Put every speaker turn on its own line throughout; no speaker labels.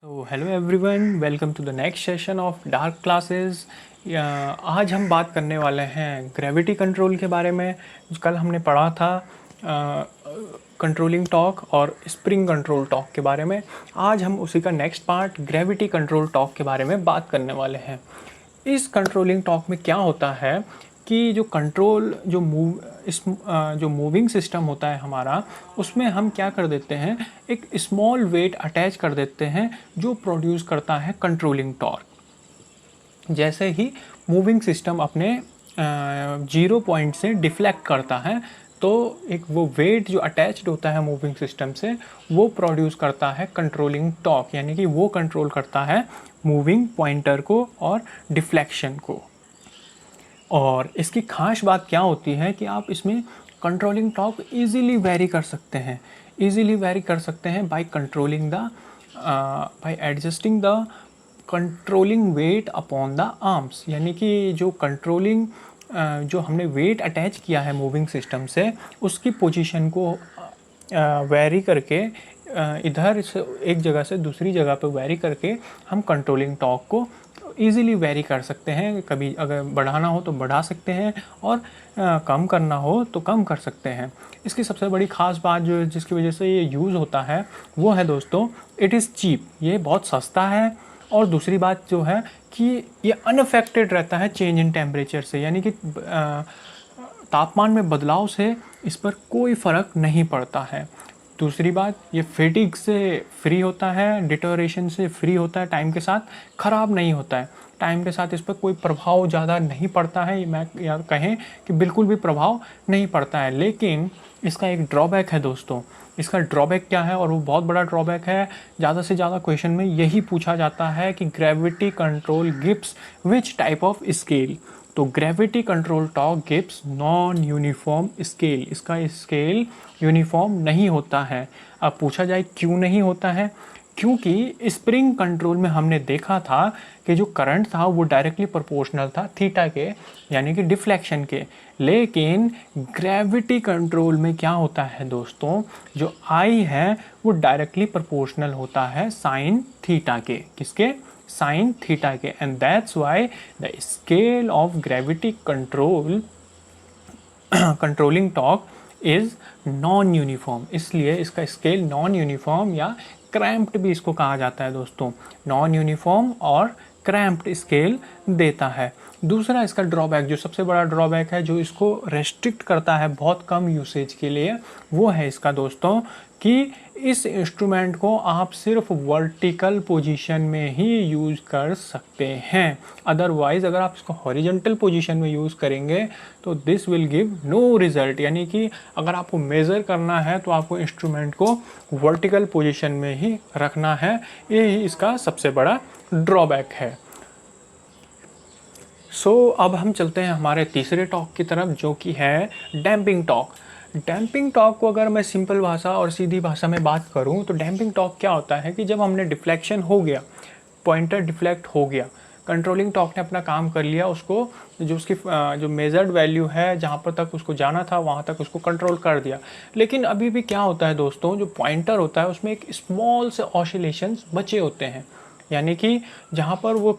तो hello everyone, welcome to the next session of dark classes. आज हम बात करने वाले हैं ग्रेविटी कंट्रोल के बारे में। कल हमने पढ़ा था कंट्रोलिंग टॉर्क और स्प्रिंग कंट्रोल टॉर्क के बारे में। आज हम उसी का next part gravity control torque के बारे में बात करने वाले हैं। इस कंट्रोलिंग टॉर्क में क्या होता है कि जो कंट्रोल जो मूविंग सिस्टम होता है हमारा, उसमें हम क्या कर देते हैं, एक स्मॉल वेट अटैच कर देते हैं जो प्रोड्यूस करता है कंट्रोलिंग टॉर्क। जैसे ही मूविंग सिस्टम अपने 0 पॉइंट से डिफ्लेक्ट करता है तो एक वो वेट जो अटैच्ड होता है मूविंग सिस्टम से वो प्रोड्यूस करता है कंट्रोलिंग टॉर्क, यानी कि वो कंट्रोल करता है मूविंग पॉइंटर को और डिफ्लेक्शन को। और इसकी खास बात क्या होती है कि आप इसमें कंट्रोलिंग टॉर्क इजीली वेरी कर सकते हैं। By controlling the by adjusting the controlling weight upon the arms, यानी कि जो कंट्रोलिंग जो हमने वेट अटैच किया है मूविंग सिस्टम से, उसकी पोजीशन को वेरी करके इधर से एक जगह से दूसरी जगह पर वेरी करके हम कंट्रोलिंग टॉर्क को ईज़िली वेरी कर सकते हैं। कभी अगर बढ़ाना हो तो बढ़ा सकते हैं और कम करना हो तो कम कर सकते हैं। इसकी सबसे बड़ी ख़ास बात जो जिसकी वजह से ये यूज़ होता है वो है दोस्तों, इट इज़ चीप, ये बहुत सस्ता है। और दूसरी बात जो है कि ये अनअफेक्टेड रहता है चेंज इन टेम्परेचर से, यानी कि तापमान में बदलाव से इस पर कोई फ़र्क नहीं पड़ता है। दूसरी बात, ये फेटिग से फ्री होता है, डिटोरेशन से फ्री होता है, टाइम के साथ ख़राब नहीं होता है, टाइम के साथ इस पर कोई प्रभाव ज़्यादा नहीं पड़ता है, मैं या कहें कि बिल्कुल भी प्रभाव नहीं पड़ता है। लेकिन इसका एक ड्रॉबैक है दोस्तों। इसका ड्रॉबैक क्या है, और वो बहुत बड़ा ड्रॉबैक है। ज़्यादा से ज़्यादा क्वेश्चन में यही पूछा जाता है कि gravity control gives which type of scale. तो gravity control torque gives non uniform scale, इसका स्केल यूनिफॉर्म नहीं होता है। अब पूछा जाए क्यों नहीं होता है, क्योंकि स्प्रिंग कंट्रोल में हमने देखा था कि जो करंट था वो डायरेक्टली प्रोपोर्शनल था थीटा के, यानी कि डिफ्लेक्शन के। लेकिन ग्रेविटी कंट्रोल में क्या होता है दोस्तों, जो आई है वो डायरेक्टली प्रोपोर्शनल होता है साइन थीटा के। किसके? साइन थीटा के। And that's why the scale of gravity control controlling torque is non uniform. इसलिए इसका स्केल नॉन यूनिफॉर्म या क्रैम्प्ड भी इसको कहा जाता है दोस्तों। नॉन यूनिफॉर्म और क्रैम्प्ड स्केल देता है। दूसरा इसका ड्रॉबैक, जो सबसे बड़ा ड्रॉबैक है, जो इसको रेस्ट्रिक्ट करता है बहुत कम यूसेज के लिए, वो है इसका दोस्तों कि इस इंस्ट्रूमेंट को आप सिर्फ वर्टिकल पोजीशन में ही यूज़ कर सकते हैं। अदरवाइज़ अगर आप इसको हॉरिजॉन्टल पोजीशन में यूज़ करेंगे तो this will give no result, यानी कि अगर आपको मेज़र करना है तो आपको इंस्ट्रूमेंट को वर्टिकल पोजीशन में ही रखना है। यही इसका सबसे बड़ा ड्रॉबैक है। अब हम चलते हैं हमारे तीसरे टॉर्क की तरफ, जो कि है डैम्पिंग टॉर्क। डैम्पिंग टॉर्क को अगर मैं सिंपल भाषा और सीधी भाषा में बात करूं तो डैम्पिंग टॉर्क क्या होता है कि जब हमने डिफ्लेक्शन हो गया, पॉइंटर डिफ्लेक्ट हो गया, कंट्रोलिंग टॉर्क ने अपना काम कर लिया, उसको जो उसकी जो मेजर्ड वैल्यू है जहाँ पर तक उसको जाना था वहाँ तक उसको कंट्रोल कर दिया। लेकिन अभी भी क्या होता है दोस्तों, जो पॉइंटर होता है उसमें एक स्मॉल से ऑसिलेशंस बचे होते हैं, यानी कि जहाँ पर वो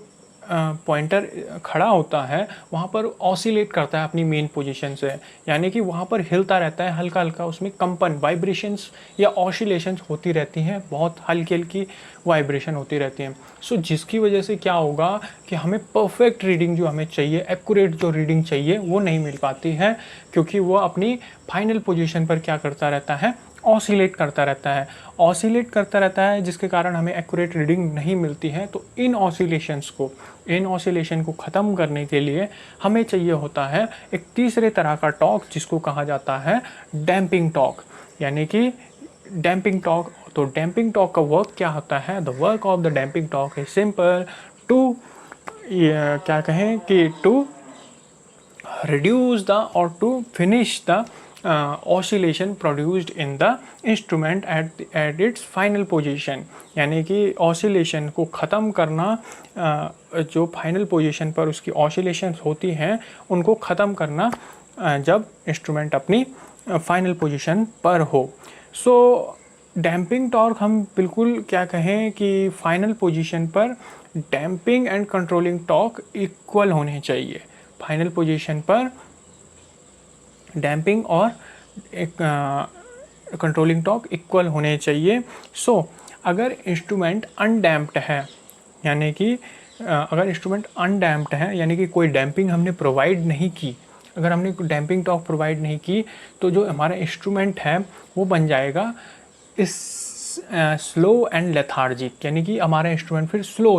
पॉइंटर खड़ा होता है वहाँ पर ऑसिलेट करता है अपनी मेन पोजीशन से, यानी कि वहाँ पर हिलता रहता है हल्का हल्का, उसमें कंपन, वाइब्रेशंस या ऑसिलेशंस होती रहती हैं, बहुत हल्की हल्की वाइब्रेशन होती रहती हैं। जिसकी वजह से क्या होगा कि हमें परफेक्ट रीडिंग जो हमें चाहिए, एक्यूरेट जो रीडिंग चाहिए, वो नहीं मिल पाती है, क्योंकि वो अपनी फाइनल पोजीशन पर क्या करता रहता है, ऑसिलेट करता रहता है, जिसके कारण हमें एक्यूरेट रीडिंग नहीं मिलती है। तो इन ऑसिलेशन को ख़त्म करने के लिए हमें चाहिए होता है एक तीसरे तरह का टॉर्क, जिसको कहा जाता है डैम्पिंग टॉर्क, यानी कि डैम्पिंग टॉर्क। तो डैम्पिंग टॉर्क का वर्क क्या होता है? The work of the damping torque is simple, to क्या कहें कि to reduce the or to finish the oscillation produced in the instrument at its final position, यानी कि oscillation को ख़त्म करना, जो फाइनल पोजीशन पर उसकी oscillations होती हैं उनको ख़त्म करना जब इंस्ट्रूमेंट अपनी फाइनल पोजीशन पर हो। डैम्पिंग टॉर्क हम बिल्कुल क्या कहें कि फाइनल पोजीशन पर damping and controlling torque equal होने चाहिए। फाइनल पोजीशन पर डैम्पिंग और एक कंट्रोलिंग टॉर्क इक्वल होने चाहिए। अगर इंस्ट्रूमेंट अनडैम्प्ड है, यानी कि अगर इंस्ट्रूमेंट अनडैम्प्ड है यानी कि कोई डैम्पिंग हमने प्रोवाइड नहीं की, अगर हमने डैम्पिंग टॉर्क प्रोवाइड नहीं की तो जो हमारा इंस्ट्रूमेंट है वो बन जाएगा इस स्लो एंड लेथार्जिक, यानी कि हमारा इंस्ट्रूमेंट फिर स्लो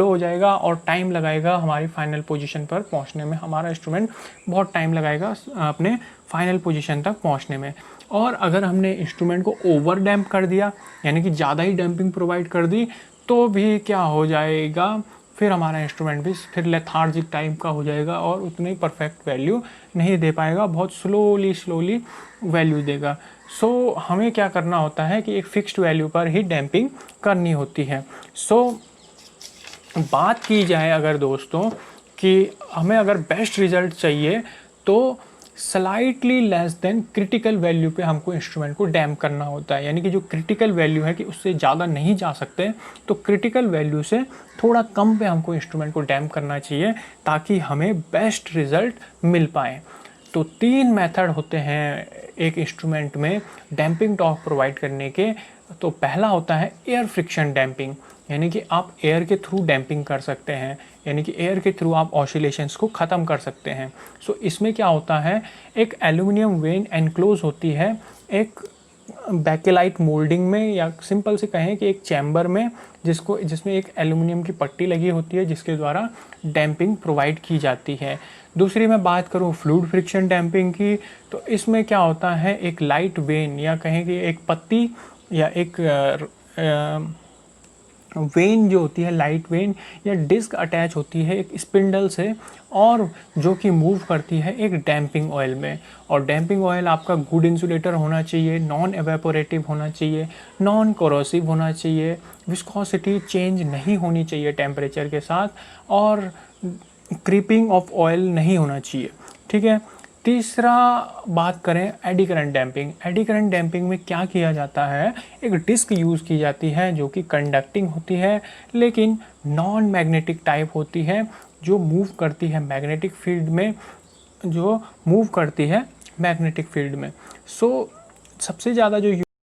हो जाएगा और टाइम लगाएगा हमारी फाइनल पोजीशन पर पहुंचने में। हमारा इंस्ट्रूमेंट बहुत टाइम लगाएगा अपने फाइनल पोजीशन तक पहुंचने में। और अगर हमने इंस्ट्रूमेंट को ओवर डैम्प कर दिया, यानी कि ज़्यादा ही डैम्पिंग प्रोवाइड कर दी, तो भी क्या हो जाएगा, फिर हमारा इंस्ट्रूमेंट भी फिर लेथार्जिक टाइप का हो जाएगा और उतनी परफेक्ट वैल्यू नहीं दे पाएगा, बहुत स्लोली वैल्यू देगा। हमें क्या करना होता है कि एक फिक्स्ड वैल्यू पर ही डैम्पिंग करनी होती है। बात की जाए अगर दोस्तों कि हमें अगर बेस्ट रिजल्ट चाहिए तो slightly less than critical value पे हमको इंस्ट्रूमेंट को डैम्प करना होता है, यानी कि जो क्रिटिकल वैल्यू है कि उससे ज़्यादा नहीं जा सकते, तो क्रिटिकल वैल्यू से थोड़ा कम पे हमको इंस्ट्रूमेंट को डैम्प करना चाहिए ताकि हमें बेस्ट रिजल्ट मिल पाए। तो 3 मेथड होते हैं एक इंस्ट्रूमेंट में डैम्पिंग टॉर्क प्रोवाइड करने के। तो पहला होता है एयर फ्रिक्शन डैम्पिंग, यानी कि आप एयर के थ्रू डैम्पिंग कर सकते हैं, यानी कि एयर के थ्रू आप ऑसिलेशंस को ख़त्म कर सकते हैं। इसमें क्या होता है, एक एल्यूमिनियम वेन एनक्लोज होती है एक बैकेलाइट मोल्डिंग में, या सिंपल से कहें कि एक चैम्बर में जिसमें एक एल्यूमिनियम की पट्टी लगी होती है जिसके द्वारा डैम्पिंग प्रोवाइड की जाती है। दूसरी मैं बात करूं फ्लूइड फ्रिक्शन डैम्पिंग की, तो इसमें क्या होता है, एक लाइट वेन या कहें कि एक पत्ती या एक वेन जो होती है, लाइट वेन या डिस्क अटैच होती है एक स्पिंडल से, और जो कि मूव करती है एक डैम्पिंग ऑयल में। और डैम्पिंग ऑयल आपका गुड इंसुलेटर होना चाहिए, नॉन एवेपोरेटिव होना चाहिए, नॉन कोरोसिव होना चाहिए, विस्कोसिटी चेंज नहीं होनी चाहिए टेम्परेचर के साथ, और क्रीपिंग ऑफ ऑयल नहीं होना चाहिए। ठीक है। तीसरा बात करें eddy current damping. Eddy current damping में क्या किया जाता है, एक डिस्क यूज़ की जाती है जो कि कंडक्टिंग होती है लेकिन नॉन मैग्नेटिक टाइप होती है, जो मूव करती है मैग्नेटिक फील्ड में, सबसे ज़्यादा जो